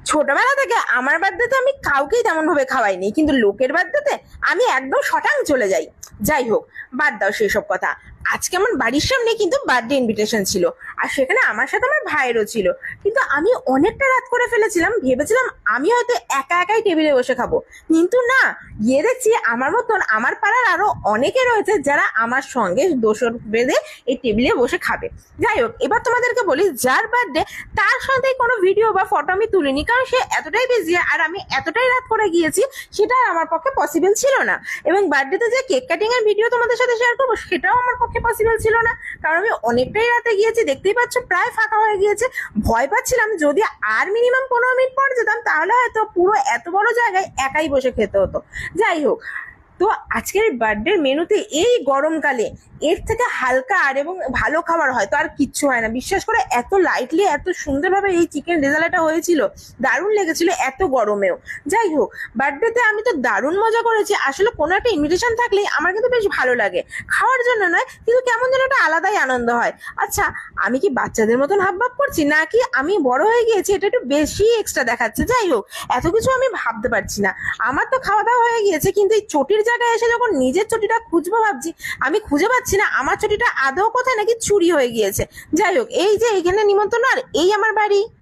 ছোটবেলা থেকে আমার বার্থডেতে আমি কাউকেই তেমন ভাবে খাওয়াইনি, কিন্তু লোকের বার্থডেতে আমি একদম শটাং চলে যাই। যাই হোক, বাদ দাও সেসব কথা। আজকে আমার বাড়ির সামনে কিন্তু বার্থডে ইনভিটেশন ছিল, আর সেখানে আমার সাথে আমার ভাইয়েরও ছিল। কিন্তু আমি অনেকটা রাত করে ফেলেছিলাম, ভেবেছিলাম আমি হয়তো একা একাই টেবিলে বসে খাবো, কিন্তু না, গিয়ে দেখছি আমার মতন আমার পাড়ার আরো অনেকে রয়েছে যারা আমার সঙ্গে দোসর বেঁধে এই টেবিলে বসে খাবে। যাই হোক, এবার তোমাদেরকে বলি, যার বার্থডে তার সাথে কোনো ভিডিও বা ফটো আমি তুলিনি, কারণ সে এতটাই বিজি আর আমি এতটাই রাত করে গিয়েছি, সেটা আমার পক্ষে পসিবল ছিল না। এবং বার্থডেতে যে কেক কাটিং এর ভিডিও তোমাদের সাথে শেয়ার করবো, সেটাও আমার পক্ষে পসিবল ছিল না, কারণ আমি অনেকটাই রাতে গিয়েছি। দেখতেই পাচ্ছ প্রায় ফাঁকা হয়ে গিয়েছে। ভয় পাচ্ছিলাম যদি আর মিনিমাম 15 মিনিট পর যেতাম, তাহলে হয়তো পুরো এত বড় জায়গায় একাই বসে খেতে হতো। যাই হোক, তো আজকের বার্থডে মেনুতে এই গরমকালে এর থেকে হালকা আর এবং ভালো খাবার হয়তো আর কিচ্ছু হয় না। বিশ্বাস করে, এত লাইটলি এত সুন্দরভাবে এই চিকেন রেজালাটা হয়েছিল, দারুণ লেগেছিল এত গরমেও। যাই হোক, বার্থডেতে আমি তো দারুণ মজা করেছি। আসলে কোনো একটা ইনভিটেশন থাকলেই আমার কিন্তু বেশ ভালো লাগে, খাওয়ার জন্য নয়, কিন্তু কেমন যেন একটা আলাদাই আনন্দ হয়। আচ্ছা, আমি কি বাচ্চাদের মতন হাবভাব করছি, নাকি আমি বড় হয়ে গিয়েছি এটা একটু বেশি এক্সট্রা দেখাচ্ছে? যাই হোক, এত কিছু আমি ভাবতে পারছি না। আমার তো খাওয়া দাওয়া হয়ে গিয়েছে, কিন্তু এই চটির জায়গায় এসে যখন নিজের চটিটা খুঁজবো ভাবছি, আমি খুঁজে পাচ্ছি না আমার চটিটা আদৌ কোথায় নাকি চুরি হয়ে গিয়েছে। যাই হোক, এই যে এইখানে নিমন্ত্রণ, আর এই আমার বাড়ি।